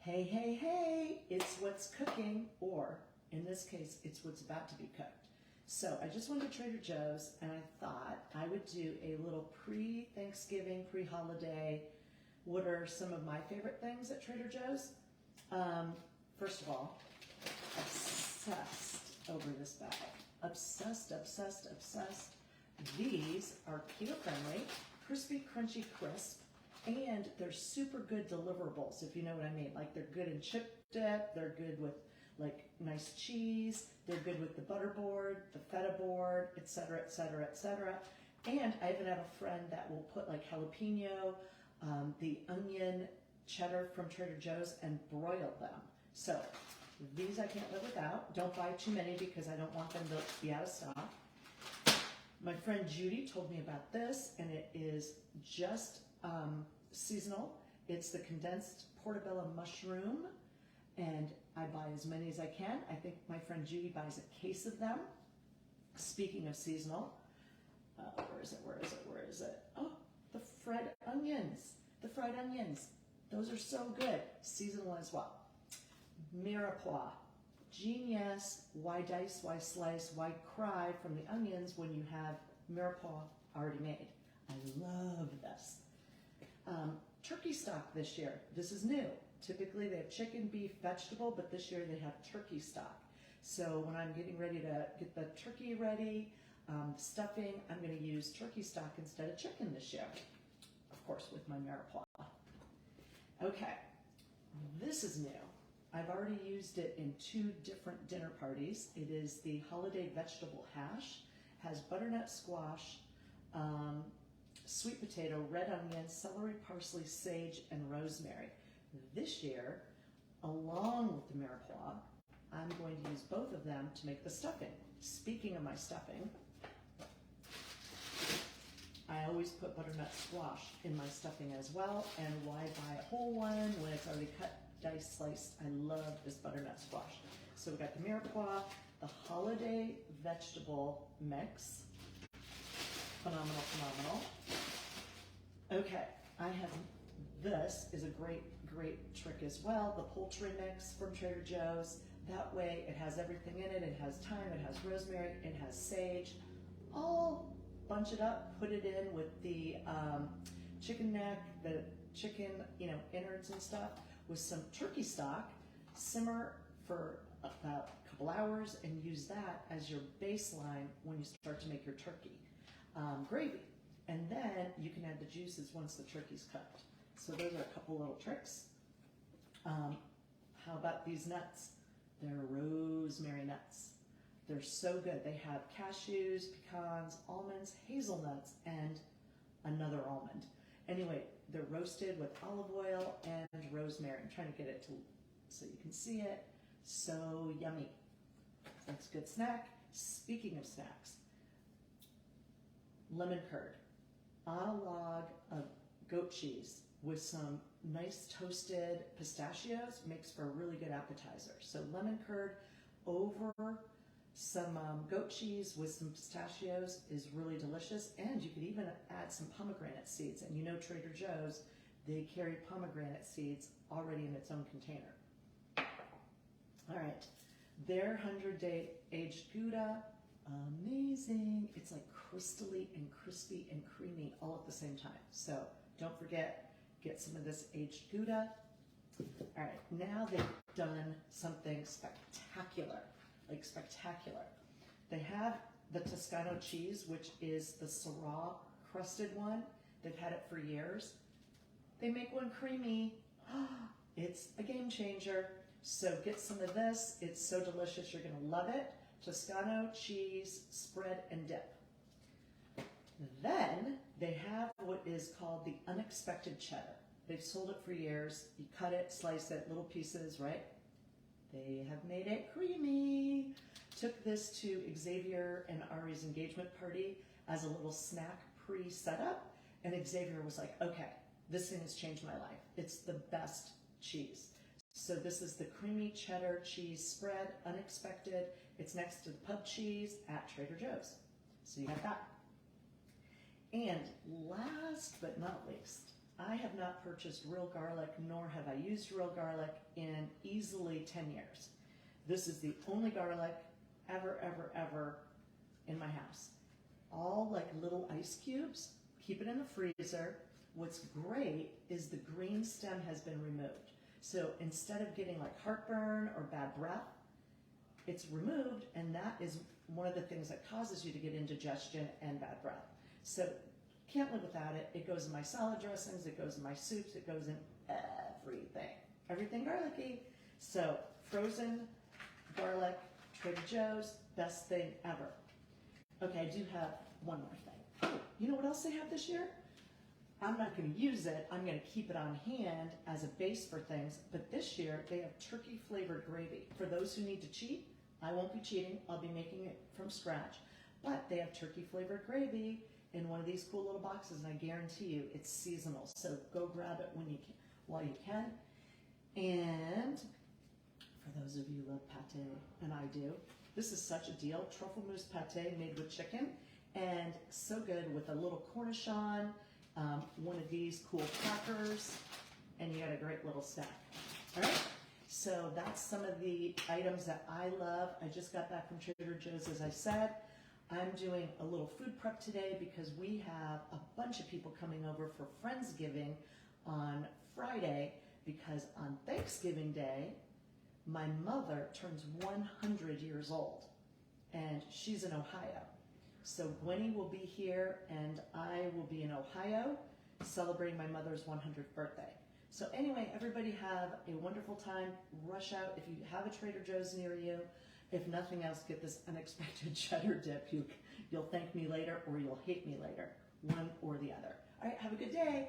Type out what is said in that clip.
Hey, hey, hey, it's what's cooking, or in this case, it's what's about to be cooked. So I just went to Trader Joe's and I thought I would do a little pre-Thanksgiving, pre-holiday. What are some of my favorite things at Trader Joe's? First of all, obsessed over this bag. Obsessed, obsessed, obsessed. These are keto friendly, crispy, crunchy, crisp, and they're super good deliverables, if you know what I mean. Like they're good in chip dip, they're good with like nice cheese, they're good with the butter board, the feta board, etc., etc., etc. And I even have a friend that will put like jalapeno, the onion cheddar from Trader Joe's and broil them. So these I can't live without. Don't buy too many because I don't want them to be out of stock. My friend Judy told me about this, and it is just seasonal. It's the condensed portobello mushroom, and I buy as many as I can. I think my friend Judy buys a case of them. Speaking of seasonal, where is it, where is it, where is it? Oh, the fried onions. The fried onions. Those are so good. Seasonal as well. Mirepoix. Genius. Why dice, why slice, why cry from the onions when you have mirepoix already made? I love this. Turkey stock this year. This is new. Typically they have chicken, beef, vegetable, but this year they have turkey stock. So when I'm getting ready to get the turkey ready, stuffing, I'm going to use turkey stock instead of chicken this year. Of course, with my mirepoix. Okay, this is new. I've already used it in 2 different dinner parties. It is the holiday vegetable hash. Has butternut squash, sweet potato, red onion, celery, parsley, sage, and rosemary. This year, along with the mirepoix, I'm going to use both of them to make the stuffing. Speaking of my stuffing, I always put butternut squash in my stuffing as well. And why buy a whole one when it's already cut, diced, sliced? I love this butternut squash. So we got the mirepoix, the holiday vegetable mix. Phenomenal, phenomenal. Okay, I have, this is a great trick as well, the poultry mix from Trader Joe's. That way it has everything in it. It has thyme, it has rosemary, it has sage. All bunch it up, put it in with the chicken neck, the chicken, innards and stuff, with some turkey stock. Simmer for about a couple hours and use that as your baseline when you start to make your turkey gravy. And then you can add the juices once the turkey's cooked. So those are a couple little tricks. How about these nuts? They're rosemary nuts. They're so good. They have cashews, pecans, almonds, hazelnuts, and another almond. Anyway, they're roasted with olive oil and rosemary. I'm trying to get it to so you can see it. So yummy. That's a good snack. Speaking of snacks, lemon curd. On a log of goat cheese with some nice toasted pistachios makes for a really good appetizer. So lemon curd over some goat cheese with some pistachios is really delicious, and you could even add some pomegranate seeds. And you know Trader Joe's, they carry pomegranate seeds already in its own container. All right, their 100-day aged Gouda, amazing. It's like crystally and crispy and creamy all at the same time. So don't forget, get some of this aged Gouda. All right, now they've done something spectacular. Like spectacular. They have the Toscano cheese, which is the Syrah crusted one. They've had it for years. They make one creamy. It's a game changer. So get some of this. It's so delicious. You're going to love it. Toscano cheese spread and dip. Then they have what is called the unexpected cheddar. They've sold it for years. You cut it, slice it, little pieces, right? They have made it creamy. Took this to Xavier and Ari's engagement party as a little snack pre-setup, and Xavier was like, okay, this thing has changed my life. It's the best cheese. So this is the creamy cheddar cheese spread, unexpected. It's next to the pub cheese at Trader Joe's. So you got that. And last but not least, I have not purchased real garlic, nor have I used real garlic in easily 10 years. This is the only garlic ever, ever, ever in my house. All like little ice cubes, keep it in the freezer. What's great is the green stem has been removed. So instead of getting like heartburn or bad breath, it's removed, and that is one of the things that causes you to get indigestion and bad breath. So can't live without it. It goes in my salad dressings, it goes in my soups, it goes in everything garlicky. So frozen garlic, Trader Joe's, best thing ever. Okay, I do have one more thing. Oh, you know what else they have this year? I'm not going to use it. I'm going to keep it on hand as a base for things. But this year, they have turkey flavored gravy. For those who need to cheat, I won't be cheating. I'll be making it from scratch. But they have turkey flavored gravy in one of these cool little boxes, and I guarantee you it's seasonal. So go grab it when you can, while you can. And for those of you who love pate, and I do, this is such a deal. Truffle mousse pate made with chicken, and so good with a little cornichon, one of these cool crackers, and you got a great little snack. All right, so that's some of the items that I love. I just got back from Trader Joe's, as I said. I'm doing a little food prep today because we have a bunch of people coming over for Friendsgiving on Friday, because on Thanksgiving Day, my mother turns 100 years old, and she's in Ohio. So Gwenny will be here, and I will be in Ohio celebrating my mother's 100th birthday. So anyway, everybody have a wonderful time. Rush out. If you have a Trader Joe's near you, if nothing else, get this unexpected cheddar dip. You'll thank me later, or you'll hate me later. One or the other. All right, have a good day.